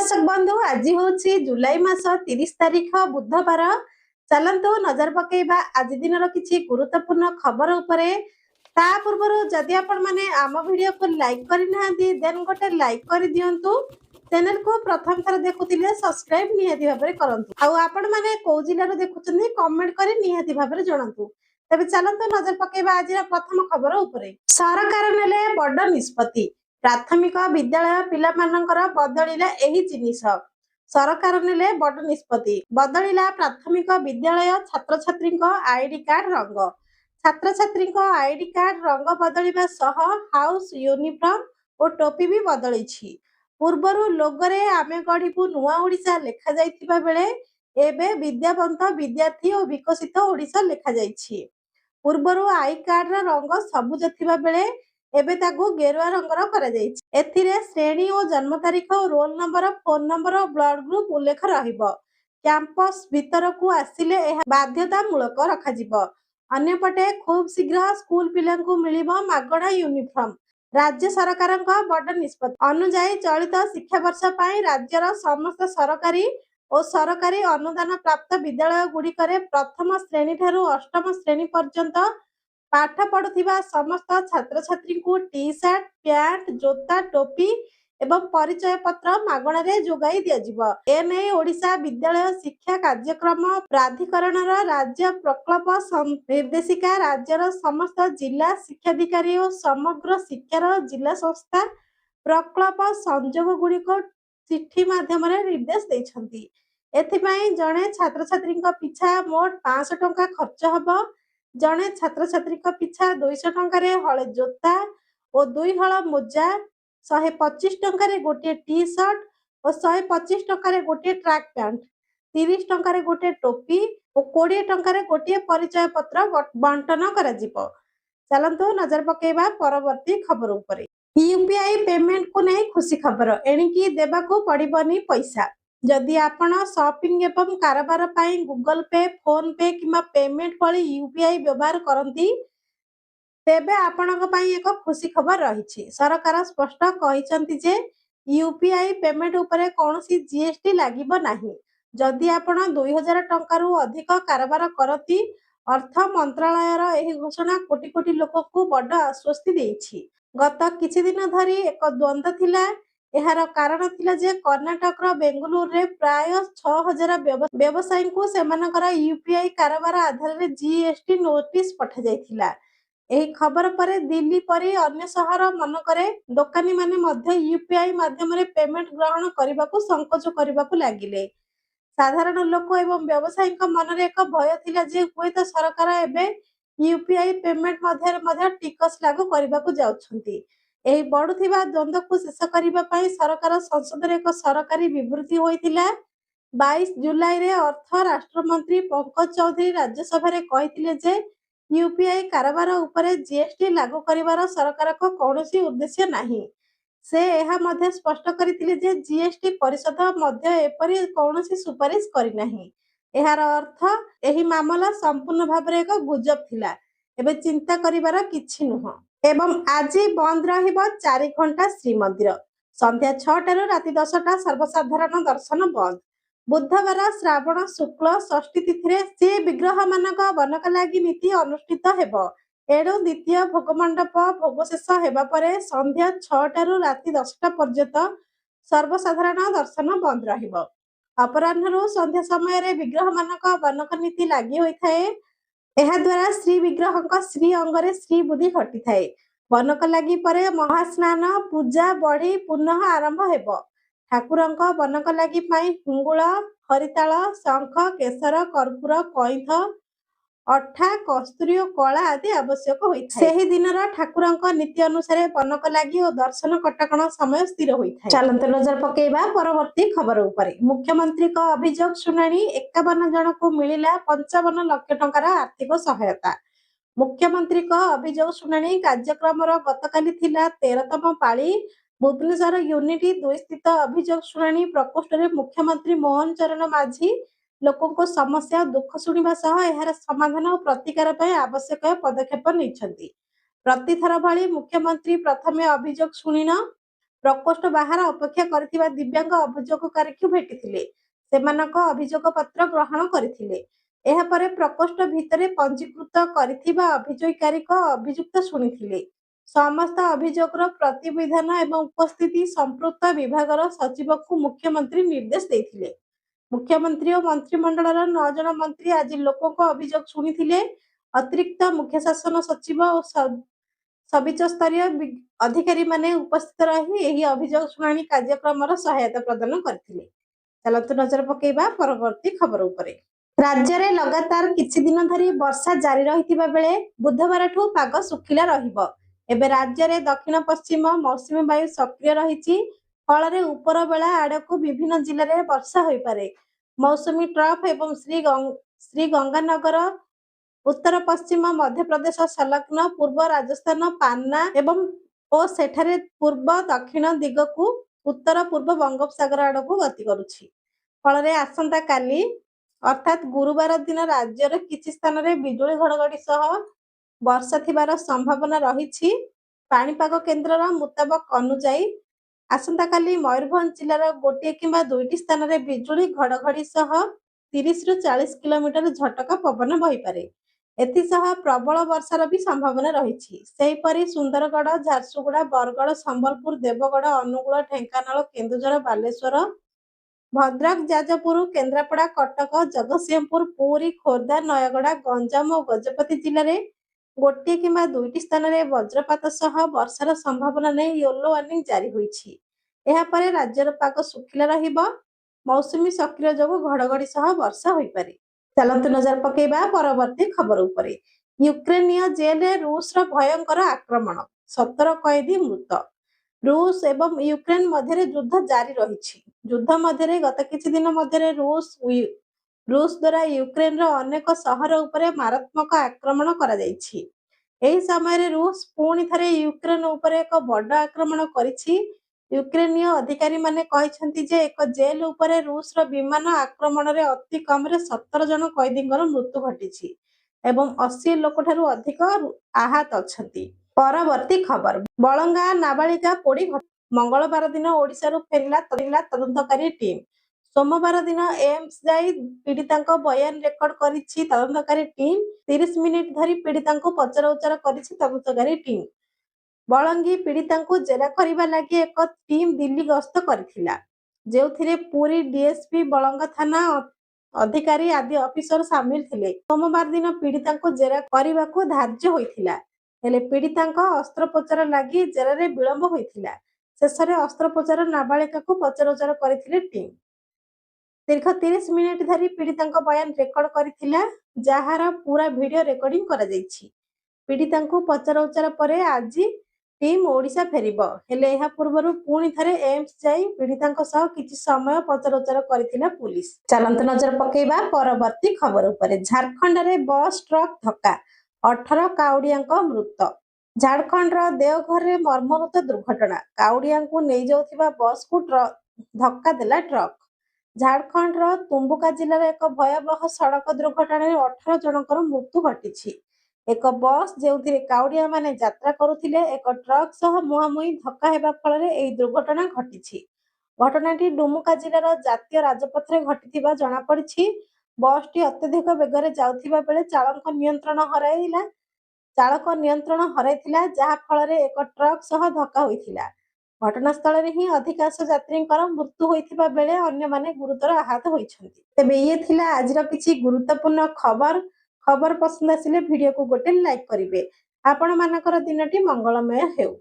दर्शक बंधु आज हूँ जुलाई मास 30 तारीख बुधवार। चलतु नजर पकेबा आज दिन किसी गुरुत्वपूर्ण खबर उपरे। ता पूर्व जदि आपण माने आम वीडियो को लाइक करना देन गोटे लाइक कर दियंतु। चैनल को प्रथम थर देखुतिले सब्सक्राइब निहाती भाबरे करंतु। आउ आपण माने को जिल्ला रो देखुचंदी कमेंट करी निहाती भाबरे जणांतु। तबे चलतु नजर पकेबा आज प्रथम खबर उपरे। सरकार नेले बड़ निष्पत्ति। प्राथमिक विद्यालय पिला मानकर बदलिला एही जिनिस। सरकार नेले बड़ निष्पत्ति बदलिला प्राथमिक विद्यालय छात्र छात्री आईडी कार्ड रंग। छात्र छात्री आईडी कार्ड रंग बदलिबा सह हाउस यूनिफॉर्म और टोपी भी बदलिछि। पूर्वरु लोगरे आमे गढ़ीबु नुआ ओडिशा लेखा जाइतिबा बेले एबे विद्यावंत विद्यार्थी और विकसित ओडिशा लेखा जाइछि। पूर्वरु आई कार्ड रंग सबुज थिबा बेले एबे ताकू गेरुआ रंगर करा जाइछि। एथिरे श्रेणी और जन्म तारीख और रोल नंबर फोन नंबर और ब्लड ग्रुप उल्लेख रहिबो। कैंपस भीतर को आसिले एहा बाध्यतामूलक रखाजिबो। अन्यपटे खूब शीघ्र स्कूल पिलांकू मिलिबो मागणा यूनिफॉर्म। राज्य सरकारक बड़ निष्पत्ति अनुଯାयी चलित शिक्षा वर्ष पाई राज्यर समस्त सरकारी और सरकारी अनुदान प्राप्त विद्यालय गुड़िकरे प्रथम श्रेणी ठारू अष्टम श्रेणी पर्यंत पाठ पढ़ुथिबा समस्त छात्र छात्री को टी शर्ट पैंट जोता टोपी एवं परिचय पत्र मागणारे जोगाई दियाजिबो। एने ओडिशा विद्यालय शिक्षा कार्यक्रम प्राधिकरणर राज्य प्रकल्प निर्देशिका राज्यर समस्त जिला शिक्षाधिकारी और समग्र शिक्षार जिला संस्था प्रकल्प संयोग गुड़िक चिठी माध्यम निर्देश देइछंती। एथिपाई जणे छात्र छात्री पिछा मोट 500 टंका खर्च हबो। जणे छात्र छात्री पिछा 200 टंकार हले जोता और 2 हल मोजा 125 टंकार गोटे टी शर्ट और 125 टंकार गोटे ट्रैक पैंट 30 टंकार गोटे टोपी और 20 टंकार गोटे परिचय पत्र बंटन करा जिवो। चलंतु नजर पकेबा परवर्ती खबर उपरे। यूपीआई पेमेंट को नहीं खुशी खबर एणिकी देबा को पड़िबनी पैसा। जदि आपण शॉपिंग एवं कारोबार पाई गूगल पे फोन पे किंवा पेमेंट वाली यूपीआई व्यवहार करती तेबे आपणक पाई एक खुशी खबर रही। सरकार स्पष्ट कहिसंती जे यूपीआई पेमेंट उपरे कौनसी जीएसटी लागिबो नाही। जदि आपण 2000 टंकारु अधिक कारोबार करती अर्थ मंत्रालयर एही घोषणा कोटी कोटी लोक को बड़ आश्वस्ति देइछि। गत किछि दिन धरी एक द्वंद्व थिला। एहार कारण थिला जे कर्नाटक बेंगलुरु रे प्राय 6000 व्यवसायी को सेमानकर यूपीआई कारोबार आधार रे जीएसटी नोटिस पठा जाइथिला। एही खबर परे दिल्ली परी अन्य शहर मनकरे दोकानी माने मध्य यूपीआई माध्यम रे पेमेंट ग्रहण करबाकू संकोच करबाकू लागिले। साधारण लोक एवं व्यवसायी मनरे एक भय थिला जे हुएत सरकार एबे यूपीआई पेमेंट मध्य टिकस लागू करबाकू जाउछंती। एही बढुथिबा द्वंद्व को शेष करिबा पई सरकार संसद रे एक सरकारी विवृत्ति होइतिला। 22 जुलाई रे अर्थ राष्ट्र मंत्री पंकज चौधरी राज्यसभा रे कहिथिले जे यूपीआई कारोबार उपरे जीएसटी लागू करिवार सरकार को कौनसी उद्देश्य नाही। से एहा मध्य स्पष्ट करिथिले जे जीएसटी परिषद मध्य एपरि कौनसी सुपारिश करि नाही। एहार अर्थ एही मामला संपूर्ण भाबरे एक गुजब थिला। एबे चिंता करिवार किछि नुह। एवं आज बंद रहिबो 4 घंटा श्रीमंदिर। संध्या 6 टारू राति 10 टा सर्वसाधारण दर्शन बंद। बुधवार श्रावण शुक्ल षष्ठी तिथि श्री विग्रह मानक बनक लागी नीति अनुष्ठित हेबो। एणु द्वितीय भोगमंडप भोग शेष हेबा परे संध्या 6 टारू राति 10 टा पर्यंत सर्वसाधारण दर्शन बंद रहिबो। अपराह्नरु संध्या समय रे विग्रह मानक बनक नीति लागि होई थाए। एहा द्वारा श्री विग्रहक श्री अंगरे श्री बुद्धि घटी थाए। बनक लागी परे महास्नान पूजा बढ़ी पुनः आरंभ हेबो। ठाकुरंक बनक लागी पाई हिंगुळ हरिताल शंख केसर कर्पूर कइंथ अठा कस्तूरी और कला आदि आवश्यक होइथाय। सेही दिनर ठाकुरंक नीति अनुसार बनक लागी और दर्शन कटकण समय स्थिर होइथाय। चलंत नजर पकेबा परवर्ती खबर उपरे। मुख्यमंत्री को अभियोग शुनानी 51 जन को मिलिला 55 लाख टंकार आर्थिक सहायता। मुख्यमंत्री को अभियोग शुनानी कार्यक्रम गतकाली थिला 13तम पाली। भुवनेश्वर यूनिटी 2 स्थित अभियोग शुनानी प्रकोष्ठ रे मुख्यमंत्री मोहन चरण माझी लोकों समस्या दुख शुणा सह यार समाधान और प्रतिकार पर आवश्यक पदक्षेप नहीं। प्रतिथर भली मुख्यमंत्री प्रथमे अभियोग शुणिन ପ୍ରକୋଷ୍ଠ ବାହାର ଅପେକ୍ଷା କରିଥିବା ଦିବ୍ୟାଙ୍ଗ ଅଭିଯୋଗକାରୀଙ୍କୁ ଭେଟିଥିଲେ। ସେମାନଙ୍କ ଅଭିଯୋଗ ପତ୍ର ଗ୍ରହଣ କରିଥିଲେ। ଏହାପରେ ପ୍ରକୋଷ୍ଠ ଭିତରେ ପଞ୍ଜୀକୃତ କରିଥିବା ଅଭିଯୋଗକାରୀଙ୍କ ଅଭିଯୁକ୍ତ ଶୁଣିଥିଲେ। ସମସ୍ତ ଅଭିଯୋଗର ପ୍ରତିବିଧାନ ଏବଂ ଉପସ୍ଥିତି ସମ୍ପୃକ୍ତ ବିଭାଗର ସଚିବଙ୍କୁ ମୁଖ୍ୟମନ୍ତ୍ରୀ ନିର୍ଦ୍ଦେଶ ଦେଇଥିଲେ। ମୁଖ୍ୟମନ୍ତ୍ରୀ ଓ ମନ୍ତ୍ରିମଣ୍ଡଳର 9 ଜଣ ମନ୍ତ୍ରୀ ଆଜି ଲୋକଙ୍କ ଅଭିଯୋଗ ଶୁଣିଥିଲେ। ଅତିରିକ୍ତ ମୁଖ୍ୟ ଶାସନ ସଚିବ ଓ ସବିଚସ୍ତରୀୟ ଅଧିକାରୀମାନେ ଉପସ୍ଥିତ ରହି ଏହି ଅଭିଯୋଗ ଶୁଣାଣି କାର୍ଯ୍ୟକ୍ରମର ସହାୟତା ପ୍ରଦାନ କରିଥିଲେ। ଚାଲନ୍ତୁ ନଜର ପକେଇବା ପରବର୍ତ୍ତୀ ଖବର ଉପରେ। ରାଜ୍ୟରେ ଲଗାତାର କିଛି ଦିନ ଧରି ବର୍ଷା ଜାରି ରହିଥିବା ବେଳେ ବୁଧବାରଠୁ ପାଗ ଶୁଖିଲା ରହିବ। ଏବେ ରାଜ୍ୟରେ ଦକ୍ଷିଣ ପଶ୍ଚିମ ମୌସୁମୀ ବାୟୁ ସକ୍ରିୟ ରହିଛି। ଫଳରେ ଉପରବେଳା ଆଡ଼କୁ ବିଭିନ୍ନ ଜିଲ୍ଲାରେ ବର୍ଷା ହୋଇପାରେ। ମୌସୁମୀ ଟ୍ରଫ୍ ଏବଂ ଶ୍ରୀଗଙ୍ଗାନଗର, ଉତ୍ତର ପଶ୍ଚିମ ମଧ୍ୟପ୍ରଦେଶ ସଂଲଗ୍ନ ପୂର୍ବ ରାଜସ୍ଥାନ, ପାନ୍ନା ଓ ସେଠାରେ ପୂର୍ବ ଦକ୍ଷିଣ ଦିଗକୁ ଉତ୍ତର ପୂର୍ବ ବଙ୍ଗୋପସାଗର ଆଡ଼କୁ ଗତି କରୁଛି। ଫଳରେ ଆସନ୍ତାକାଲି ଅର୍ଥାତ୍ ଗୁରୁବାର ଦିନ ରାଜ୍ୟର କିଛି ସ୍ଥାନରେ ବିଜୁଳି ଘଡ଼ଘଡ଼ି ସହ ବର୍ଷା ଥିବାର ସମ୍ଭାବନା ରହିଛି। ପାଣିପାଗ କେନ୍ଦ୍ରର ମୁତାବକ ଅନୁଯାୟୀ ଆସନ୍ତାକାଲି ମୟୂରଭଞ୍ଜ ଜିଲ୍ଲାର ଗୋଟିଏ କିମ୍ବା ଦୁଇଟି ସ୍ଥାନରେ ବିଜୁଳି ଘଡ଼ଘଡ଼ି ସହ 30ରୁ 40 କିଲୋମିଟର ଝଟକା ପବନ ବହିପାରେ। ଏଥିସହ ପ୍ରବଳ ବର୍ଷାର ବି ସମ୍ଭାବନା ରହିଛି। ସେହିପରି ସୁନ୍ଦରଗଡ଼, ଝାରସୁଗୁଡ଼ା, ବରଗଡ଼, ସମ୍ବଲପୁର, ଦେବଗଡ଼, ଅନୁଗୁଳ, ଢେଙ୍କାନାଳ, କେନ୍ଦୁଝର, ବାଲେଶ୍ୱର, ଭଦ୍ରକ, ଯାଜପୁର, କେନ୍ଦ୍ରାପଡ଼ା, କଟକ, ଜଗତସିଂହପୁର, ପୁରୀ, ଖୋର୍ଦ୍ଧା, ନୟାଗଡ଼, ଗଞ୍ଜାମ ଓ ଗଜପତି ଜିଲ୍ଲାରେ ଗୋଟିଏ କିମ୍ବା ଦୁଇଟି ସ୍ଥାନରେ ବଜ୍ରପାତ ସହ ବର୍ଷାର ସମ୍ଭାବନା ନେଇ ୟେଲୋ ୱାର୍ଣ୍ଣିଂ ଜାରି ହୋଇଛି। ଏହାପରେ ରାଜ୍ୟର ପାଗ ଶୁଖିଲା ରହିବ। ମୌସୁମୀ ସକ୍ରିୟ ଯୋଗୁଁ ଘଡ଼ଘଡ଼ି ସହ ବର୍ଷା ହୋଇପାରେ। ଚାଲନ୍ତୁ ନଜର ପକେଇବା ପରବର୍ତ୍ତୀ ଖବର ଉପରେ। ୟୁକ୍ରେନୀୟ ଜେଲରେ ରୁଷର ଭୟଙ୍କର ଆକ୍ରମଣ, 17 କଏଦୀ ମୃତ। ରୁଷ ଏବଂ ୟୁକ୍ରେନ ମଧ୍ୟରେ ଯୁଦ୍ଧ ଜାରି ରହିଛି। ଯୁଦ୍ଧ ମଧ୍ୟରେ ଗତ କିଛି ଦିନ ମଧ୍ୟରେ ରୁଷ ଦ୍ୱାରା ୟୁକ୍ରେନର ଅନେକ ସହର ଉପରେ ମାରାତ୍ମକ ଆକ୍ରମଣ କରାଯାଇଛି। ଏହି ସମୟରେ ରୁଷ ପୁଣି ଥରେ ୟୁକ୍ରେନ ଉପରେ ଏକ ବଡ଼ ଆକ୍ରମଣ କରିଛି। ୟୁକ୍ରେନୀୟ ଅଧିକାରୀମାନେ କହିଛନ୍ତି ଯେ ଏକ ଜେଲ ଉପରେ ରୁଷର ବିମାନ ଆକ୍ରମଣରେ ଅତି କମରେ 17 ଜଣ କଏଦୀଙ୍କର ମୃତ୍ୟୁ ଘଟିଛି ଏବଂ 80 ଲୋକଠାରୁ ଅଧିକ ଆହତ ଅଛନ୍ତି। ପରବର୍ତ୍ତୀ ଖବର। ବଳଙ୍ଗା ନାବାଳିକା ପୋଡ଼ି ମଙ୍ଗଳବାର ଦିନ ଓଡ଼ିଶାରୁ ଫେରିଲା ତଦନ୍ତକାରୀ ଟିମ୍। ସୋମବାର ଦିନ ଏମ୍ସ ଯାଇ ପୀଡ଼ିତାଙ୍କ ବୟାନ ରେକର୍ଡ କରିଛି ତଦନ୍ତକାରୀ ଟିମ୍। 30 ମିନିଟ୍ ଧରି ପୀଡ଼ିତାଙ୍କୁ ପଚରାଉଚରା କରିଛି ତଦନ୍ତକାରୀ ଟିମ୍। ବଳଙ୍ଗୀ ପୀଡ଼ିତାଙ୍କୁ ଜେରା କରିବା ଲାଗି ଏକ ଟିମ୍ ଦିଲ୍ଲୀ ଗସ୍ତ କରିଥିଲା, ଯେଉଁଥିରେ ପୁରୀ ଡିଏସ୍ପି, ବଳଙ୍ଗା ଥାନା ଅଧିକାରୀ ଆଦି ଅଫିସର ସାମିଲ ଥିଲେ। ସୋମବାର ଦିନ ପୀଡ଼ିତାଙ୍କୁ ଜେରା କରିବାକୁ ଧାର୍ଯ୍ୟ ହୋଇଥିଲା, ହେଲେ ପୀଡ଼ିତାଙ୍କ ଅସ୍ତ୍ରୋପଚାର ଲାଗି ଜେରାରେ ବିଳମ୍ବ ହୋଇଥିଲା। ଶେଷରେ ଅସ୍ତ୍ରୋପଚାର ନାବାଳିକାକୁ ପଚରାଉଚରା କରିଥିଲେ ଟିମ୍। ଦୀର୍ଘ 30 ମିନିଟ୍ ଧରି ପୀଡ଼ିତାଙ୍କ ବୟାନ ରେକର୍ଡ କରିଥିଲା, ଯାହାର ପୁରା ଭିଡିଓ ରେକର୍ଡିଂ କରାଯାଇଛି। ପୀଡ଼ିତାଙ୍କୁ ପଚରାଉଚରା ପରେ ଆଜି ଟିମ୍ ଓଡ଼ିଶା ଫେରିବ। ହେଲେ ଏହା ପୂର୍ବରୁ ପୁଣି ଥରେ ଏମ୍ସ ଯାଇ ପୀଡ଼ିତାଙ୍କ ସହ କିଛି ସମୟ ପଚରାଉଚରା କରିଥିଲା ପୁଲିସ। ଚାଲନ୍ତୁ ନଜର ପକେଇବା ପରବର୍ତ୍ତୀ ଖବର ଉପରେ। ଝାଡ଼ଖଣ୍ଡରେ ବସ୍ ଟ୍ରକ୍ ଧକ୍କା, 18 କାଉଡ଼ିଆଙ୍କ ମୃତ। ଝାଡ଼ଖଣ୍ଡର ଦେଓଘରରେ ମର୍ମନ୍ତୁଦ ଦୁର୍ଘଟଣା। କାଉଡ଼ିଆଙ୍କୁ ନେଇଯାଉଥିବା ବସ୍କୁ ଧକ୍କା ଦେଲା ଟ୍ରକ୍। ଝାଡ଼ଖଣ୍ଡର ତୁମ୍ବୁକା ଜିଲ୍ଲାର ଏକ ଭୟାବହ ସଡ଼କ ଦୁର୍ଘଟଣାରେ 18 ଜଣଙ୍କର ମୃତ୍ୟୁ ଘଟିଛି। ଏକ ବସ୍ ଯେଉଁଥିରେ କାଉଡ଼ିଆମାନେ ଯାତ୍ରା କରୁଥିଲେ, ଏକ ଟ୍ରକ୍ ସହ ମୁହାଁମୁହିଁ ଧକ୍କା ହେବା ଫଳରେ ଏହି ଦୁର୍ଘଟଣା ଘଟିଛି। ଘଟଣାଟି ଡୁମୁକା ଜିଲ୍ଲାର ଜାତୀୟ ରାଜପଥରେ ଘଟିଥିବା ଜଣାପଡ଼ିଛି। ବସ୍ଟି ଅତ୍ୟଧିକ ବେଗରେ ଯାଉଥିବା ବେଳେ ଚାଳକ ନିୟନ୍ତ୍ରଣ ହରାଇଥିଲା, ଯାହା ଫଳରେ ଏକ ଟ୍ରକ୍ ସହ ଧକ୍କା ହୋଇଥିଲା। ଘଟଣାସ୍ଥଳରେ ହିଁ ଅଧିକାଂଶ ଯାତ୍ରୀଙ୍କର ମୃତ୍ୟୁ ହୋଇଥିବା ବେଳେ ଅନ୍ୟମାନେ ଗୁରୁତର ଆହତ ହୋଇଛନ୍ତି। ତେବେ ଇଏ ଥିଲା ଆଜିର କିଛି ଗୁରୁତ୍ୱପୂର୍ଣ୍ଣ ଖବର। ଖବର ପସନ୍ଦ ଆସିଲେ ଭିଡିଓକୁ ଗୋଟେ ଲାଇକ୍ କରିବେ। ଆପଣମାନଙ୍କର ଦିନଟି ମଙ୍ଗଳମୟ ହେଉ।